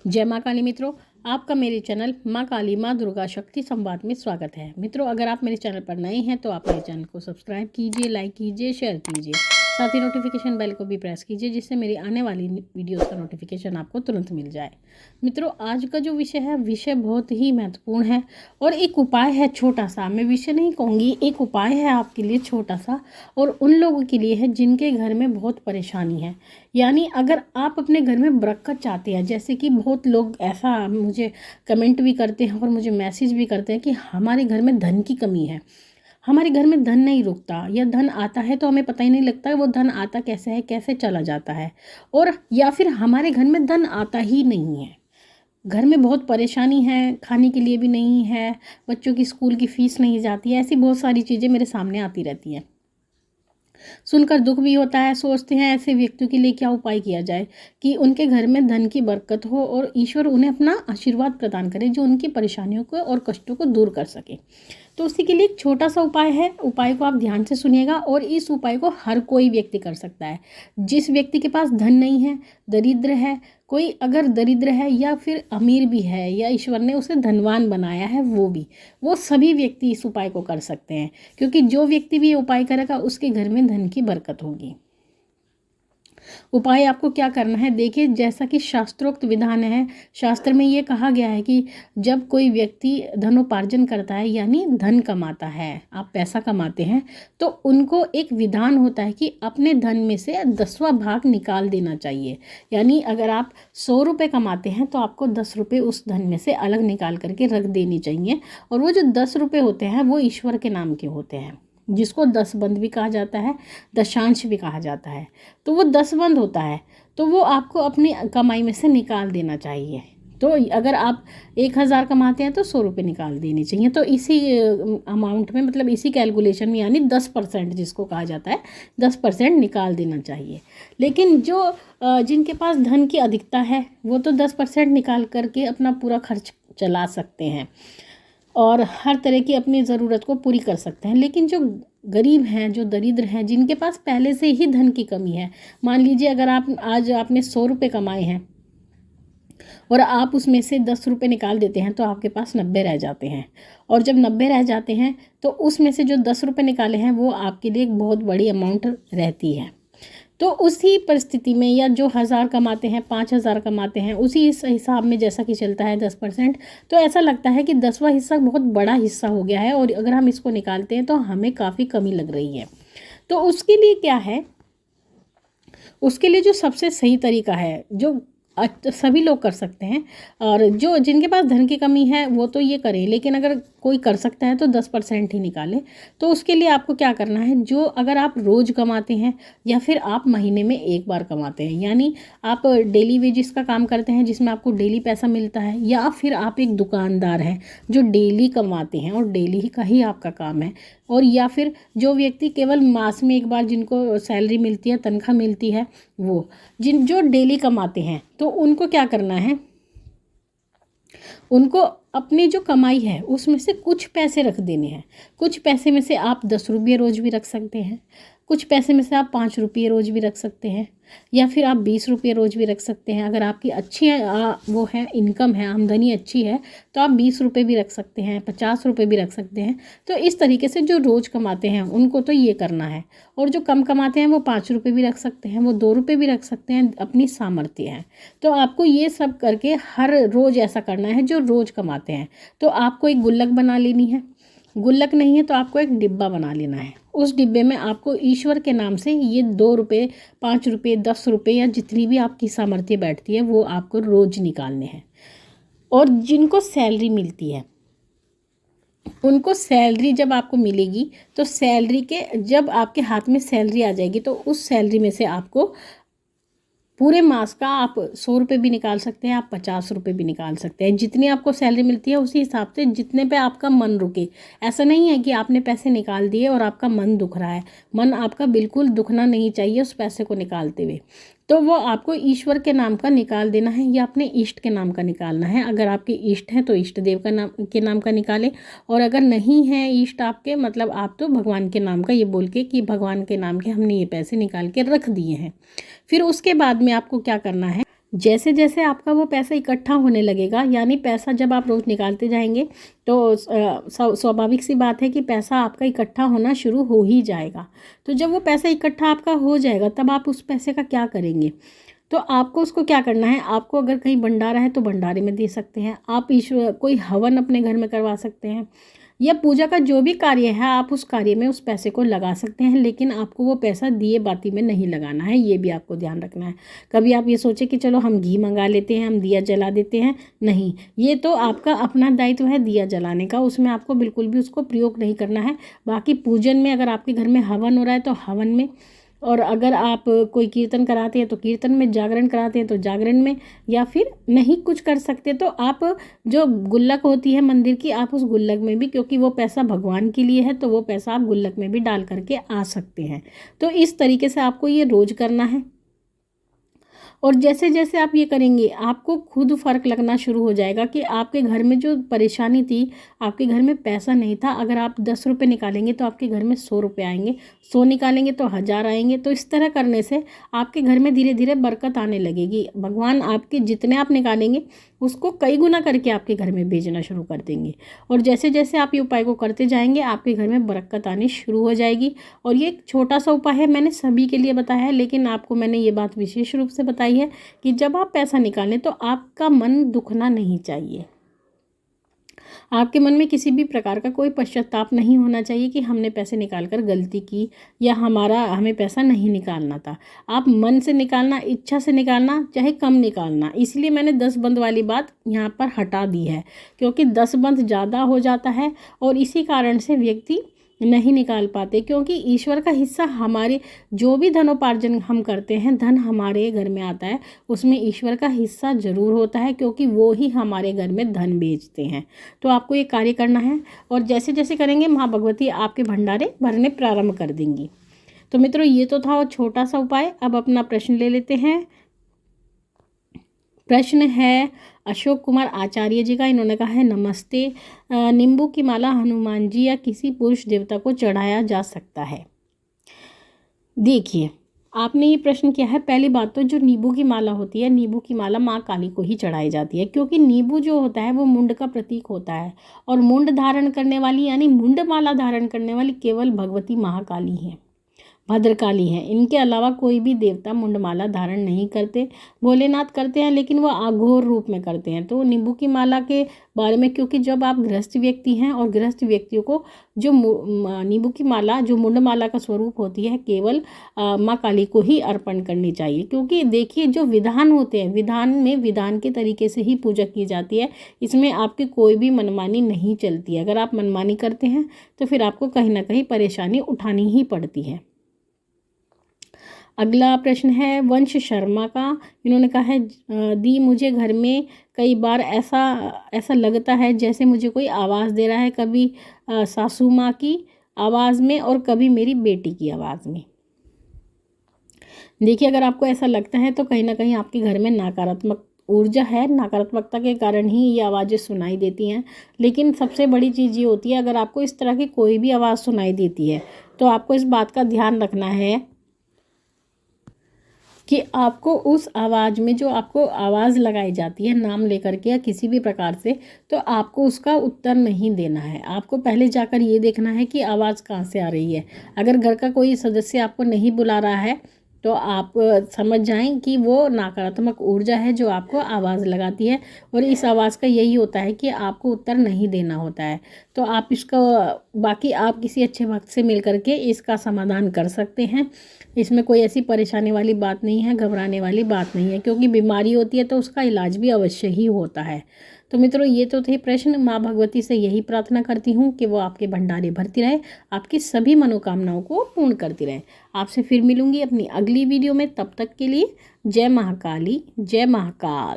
जय माँ काली मित्रों, आपका मेरे चैनल माँ काली माँ दुर्गा शक्ति संवाद में स्वागत है। मित्रों, अगर आप मेरे चैनल पर नए हैं तो आप मेरे चैनल को सब्सक्राइब कीजिए, लाइक कीजिए, शेयर कीजिए, साथ ही नोटिफिकेशन बेल को भी प्रेस कीजिए जिससे मेरी आने वाली वीडियोस का नोटिफिकेशन आपको तुरंत मिल जाए। मित्रों, आज का जो विषय है विषय बहुत ही महत्वपूर्ण है और एक उपाय है छोटा सा। मैं विषय नहीं कहूँगी, एक उपाय है आपके लिए छोटा सा, और उन लोगों के लिए है जिनके घर में बहुत परेशानी है। यानी अगर आप अपने घर में बरकत चाहते हैं, जैसे कि बहुत लोग ऐसा मुझे कमेंट भी करते हैं और मुझे मैसेज भी करते हैं कि हमारे घर में धन की कमी है, हमारे घर में धन नहीं रुकता, या धन आता है तो हमें पता ही नहीं लगता वो धन आता कैसे है, कैसे चला जाता है, और या फिर हमारे घर में धन आता ही नहीं है। घर में बहुत परेशानी है, खाने के लिए भी नहीं है, बच्चों की स्कूल की फ़ीस नहीं जाती है, ऐसी बहुत सारी चीज़ें मेरे सामने आती रहती हैं। सुनकर दुख भी होता है। सोचते हैं ऐसे व्यक्तियों के लिए क्या उपाय किया जाए कि उनके घर में धन की बरकत हो और ईश्वर उन्हें अपना आशीर्वाद प्रदान करे जो उनकी परेशानियों को और कष्टों को दूर कर सके। तो उसी के लिए एक छोटा सा उपाय है। उपाय को आप ध्यान से सुनिएगा और इस उपाय को हर कोई व्यक्ति कर सकता है। जिस व्यक्ति के पास धन नहीं है, दरिद्र है, कोई अगर दरिद्र है या फिर अमीर भी है या ईश्वर ने उसे धनवान बनाया है, वो सभी व्यक्ति इस उपाय को कर सकते हैं, क्योंकि जो व्यक्ति भी ये उपाय करेगा उसके घर में धन की बरकत होगी। उपाय आपको क्या करना है, देखिए, जैसा कि शास्त्रोक्त विधान है, शास्त्र में ये कहा गया है कि जब कोई व्यक्ति धनोपार्जन करता है यानी धन कमाता है, आप पैसा कमाते हैं, तो उनको एक विधान होता है कि अपने धन में से 10वां भाग निकाल देना चाहिए। यानी अगर आप 100 रुपये कमाते हैं तो आपको 10 रुपये उस धन में से अलग निकाल करके रख देनी चाहिए, और वो जो 10 रुपये होते हैं वो ईश्वर के नाम के होते हैं, जिसको दसबंध भी कहा जाता है, दशांश भी कहा जाता है। तो वो दसबंध होता है, तो वो आपको अपनी कमाई में से निकाल देना चाहिए। तो अगर आप 1000 कमाते हैं तो 100 रुपये निकाल देने चाहिए। तो इसी अमाउंट में, मतलब इसी कैलकुलेशन में, यानी 10% जिसको कहा जाता है, 10% निकाल देना चाहिए। लेकिन जो जिनके पास धन की अधिकता है वो तो 10% निकाल करके अपना पूरा खर्च चला सकते हैं और हर तरह की अपनी ज़रूरत को पूरी कर सकते हैं। लेकिन जो गरीब हैं, जो दरिद्र हैं, जिनके पास पहले से ही धन की कमी है, मान लीजिए अगर आज आपने 100 रुपये कमाए हैं और आप उसमें से 10 रुपये निकाल देते हैं तो आपके पास 90 रह जाते हैं, और जब 90 रह जाते हैं तो उसमें से जो 10 रुपये निकाले हैं वो आपके लिए एक बहुत बड़ी अमाउंट रहती है। तो उसी परिस्थिति में, या जो 1000 कमाते हैं, 5000 कमाते हैं, उसी इस हिसाब में जैसा कि चलता है 10%, तो ऐसा लगता है कि 10वां हिस्सा बहुत बड़ा हिस्सा हो गया है और अगर हम इसको निकालते हैं तो हमें काफ़ी कमी लग रही है। तो उसके लिए क्या है, उसके लिए जो सबसे सही तरीका है, जो सभी लोग कर सकते हैं, और जो जिनके पास धन की कमी है वो तो ये करें, लेकिन अगर कोई कर सकता है तो 10% ही निकालें। तो उसके लिए आपको क्या करना है, जो अगर आप रोज़ कमाते हैं या फिर आप महीने में एक बार कमाते हैं, यानी आप डेली वेजिस का काम करते हैं जिसमें आपको डेली पैसा मिलता है, या फिर आप एक दुकानदार हैं जो डेली कमाते हैं और डेली ही का ही आपका काम है, और या फिर जो व्यक्ति केवल मास में एक बार जिनको सैलरी मिलती है, तनख्वाह मिलती है, वो जो डेली कमाते हैं, तो उनको क्या करना है, उनको अपनी जो कमाई है उसमें से कुछ पैसे रख देने हैं। कुछ पैसे में से आप 10 रुपये रोज़ भी रख सकते हैं, कुछ पैसे में से आप 5 रुपये रोज़ भी रख सकते हैं, या फिर आप 20 रुपये रोज़ भी रख सकते हैं। अगर आपकी अच्छी वो है, इनकम है, आमदनी अच्छी है, तो आप 20 रुपये भी रख सकते हैं, 50 रुपये भी रख सकते हैं। तो इस तरीके से जो रोज़ कमाते हैं उनको तो ये करना है, और जो कम कमाते हैं वो 5 रुपये भी रख सकते हैं, वो 2 रुपये भी रख सकते हैं, अपनी सामर्थ्य है। तो आपको ये सब करके हर रोज़ ऐसा करना है जो रोज़ कमाते हैं। तो आपको एक गुल्लक बना लेनी है, गुल्लक नहीं है तो आपको एक डिब्बा बना लेना है। उस डिब्बे में आपको ईश्वर के नाम से ये 2 रुपये, 5 रुपये, 10 रुपये, या जितनी भी आपकी सामर्थ्य बैठती है वो आपको रोज़ निकालने हैं। और जिनको सैलरी मिलती है उनको सैलरी जब आपको मिलेगी, तो सैलरी के जब आपके हाथ में सैलरी आ जाएगी तो उस सैलरी में से आपको पूरे मास का आप 100 रुपये भी निकाल सकते हैं, आप 50 रुपये भी निकाल सकते हैं। जितनी आपको सैलरी मिलती है उसी हिसाब से, जितने पे आपका मन रुके। ऐसा नहीं है कि आपने पैसे निकाल दिए और आपका मन दुख रहा है, मन आपका बिल्कुल दुखना नहीं चाहिए उस पैसे को निकालते हुए। तो वो आपको ईश्वर के नाम का निकाल देना है या अपने इष्ट के नाम का निकालना है। अगर आपके इष्ट हैं तो इष्ट देव के नाम का निकालें, और अगर नहीं है इष्ट आपके, मतलब आप तो भगवान के नाम का ये बोल के कि भगवान के नाम के हमने ये पैसे निकाल के रख दिए हैं। फिर उसके बाद में आपको क्या करना है, जैसे जैसे आपका वो पैसा इकट्ठा होने लगेगा, यानी पैसा जब आप रोज़ निकालते जाएंगे तो स्वाभाविक सी बात है कि पैसा आपका इकट्ठा होना शुरू हो ही जाएगा। तो जब वो पैसा इकट्ठा आपका हो जाएगा तब आप उस पैसे का क्या करेंगे? तो आपको उसको क्या करना है, आपको अगर कहीं भंडारा है तो भंडारे में दे सकते हैं आप, ईश्वर कोई हवन अपने घर में करवा सकते हैं, या पूजा का जो भी कार्य है आप उस कार्य में उस पैसे को लगा सकते हैं। लेकिन आपको वो पैसा दिए बाती में नहीं लगाना है, ये भी आपको ध्यान रखना है। कभी आप ये सोचे कि चलो हम घी मंगा लेते हैं, हम दिया जला देते हैं, नहीं, ये तो आपका अपना दायित्व है दिया जलाने का, उसमें आपको बिल्कुल भी उसको प्रयोग नहीं करना है। बाकी पूजन में अगर आपके घर में हवन हो रहा है तो हवन में, और अगर आप कोई कीर्तन कराते हैं तो कीर्तन में, जागरण कराते हैं तो जागरण में, या फिर नहीं कुछ कर सकते तो आप जो गुल्लक होती है मंदिर की, आप उस गुल्लक में भी, क्योंकि वो पैसा भगवान के लिए है तो वो पैसा आप गुल्लक में भी डाल करके आ सकते हैं। तो इस तरीके से आपको ये रोज़ करना है। और जैसे जैसे आप ये करेंगे आपको खुद फ़र्क लगना शुरू हो जाएगा कि आपके घर में जो परेशानी थी, आपके घर में पैसा नहीं था, अगर आप 10 रुपये निकालेंगे तो आपके घर में 100 रुपये आएंगे, 100 निकालेंगे तो 1000 आएंगे। तो इस तरह करने से आपके घर में धीरे धीरे बरकत आने लगेगी। भगवान आपके जितने आप निकालेंगे उसको कई गुना करके आपके घर में भेजना शुरू कर देंगे। और जैसे जैसे आप ये उपाय को करते जाएंगे आपके घर में बरकत आनी शुरू हो जाएगी। और ये एक छोटा सा उपाय है, मैंने सभी के लिए बताया है, लेकिन आपको मैंने ये बात विशेष रूप से बताई है कि जब आप पैसा निकालें तो आपका मन दुखना नहीं चाहिए, आपके मन में किसी भी प्रकार का कोई पश्चाताप नहीं होना चाहिए कि हमने पैसे निकाल कर गलती की या हमें पैसा नहीं निकालना था। आप मन से निकालना, इच्छा से निकालना, चाहे कम निकालना। इसलिए मैंने 10 बंद वाली बात यहाँ पर हटा दी है, क्योंकि 10 बंद ज़्यादा हो जाता है और इसी कारण से व्यक्ति नहीं निकाल पाते। क्योंकि ईश्वर का हिस्सा, हमारे जो भी धनोपार्जन हम करते हैं, धन हमारे घर में आता है, उसमें ईश्वर का हिस्सा जरूर होता है, क्योंकि वो ही हमारे घर में धन भेजते हैं। तो आपको ये कार्य करना है और जैसे जैसे करेंगे माँ भगवती आपके भंडारे भरने प्रारंभ कर देंगी। तो मित्रों ये तो था छोटा सा उपाय। अब अपना प्रश्न ले लेते हैं। प्रश्न है अशोक कुमार आचार्य जी का। इन्होंने कहा है, नमस्ते, नींबू की माला हनुमान जी या किसी पुरुष देवता को चढ़ाया जा सकता है? देखिए, आपने ये प्रश्न किया है। पहली बात तो जो नींबू की माला होती है, नींबू की माला माँ काली को ही चढ़ाई जाती है, क्योंकि नींबू जो होता है वो मुंड का प्रतीक होता है और मुंड धारण करने वाली यानी मुंड माला धारण करने वाली केवल भगवती महाकाली हैं, भद्रकाली हैं। इनके अलावा कोई भी देवता मुंडमाला धारण नहीं करते। भोलेनाथ करते हैं लेकिन वो अघोर रूप में करते हैं। तो नींबू की माला के बारे में, क्योंकि जब आप गृहस्थ व्यक्ति हैं और गृहस्थ व्यक्तियों को जो नींबू की माला जो मुंडमाला का स्वरूप होती है केवल माँ काली को ही अर्पण करनी चाहिए। क्योंकि देखिए जो विधान होते हैं, विधान में विधान के तरीके से ही पूजा की जाती है, इसमें आपकी कोई भी मनमानी नहीं चलती है। अगर आप मनमानी करते हैं तो फिर आपको कहीं ना कहीं परेशानी उठानी ही पड़ती है। अगला प्रश्न है वंश शर्मा का। इन्होंने कहा है, दी मुझे घर में कई बार ऐसा लगता है जैसे मुझे कोई आवाज़ दे रहा है, कभी सासू माँ की आवाज़ में और कभी मेरी बेटी की आवाज़ में। देखिए, अगर आपको ऐसा लगता है तो कहीं ना कहीं आपके घर में नकारात्मक ऊर्जा है, नकारात्मकता के कारण ही ये आवाज़ें सुनाई देती हैं। लेकिन सबसे बड़ी चीज़ ये होती है, अगर आपको इस तरह की कोई भी आवाज़ सुनाई देती है तो आपको इस बात का ध्यान रखना है कि आपको उस आवाज़ में, जो आपको आवाज़ लगाई जाती है नाम लेकर के या किसी भी प्रकार से, तो आपको उसका उत्तर नहीं देना है। आपको पहले जाकर ये देखना है कि आवाज़ कहाँ से आ रही है। अगर घर का कोई सदस्य आपको नहीं बुला रहा है तो आप समझ जाएं कि वो नकारात्मक ऊर्जा है जो आपको आवाज़ लगाती है, और इस आवाज़ का यही होता है कि आपको उत्तर नहीं देना होता है। तो आप इसका, बाकी आप किसी अच्छे वक्त से मिल करके इसका समाधान कर सकते हैं। इसमें कोई ऐसी परेशानी वाली बात नहीं है, घबराने वाली बात नहीं है, क्योंकि बीमारी होती है तो उसका इलाज भी अवश्य ही होता है। तो मित्रों ये तो थे प्रश्न। माँ भगवती से यही प्रार्थना करती हूँ कि वो आपके भंडारे भरती रहे, आपकी सभी मनोकामनाओं को पूर्ण करती रहे। आपसे फिर मिलूंगी अपनी अगली वीडियो में। तब तक के लिए जय महाकाली, जय महाकाल।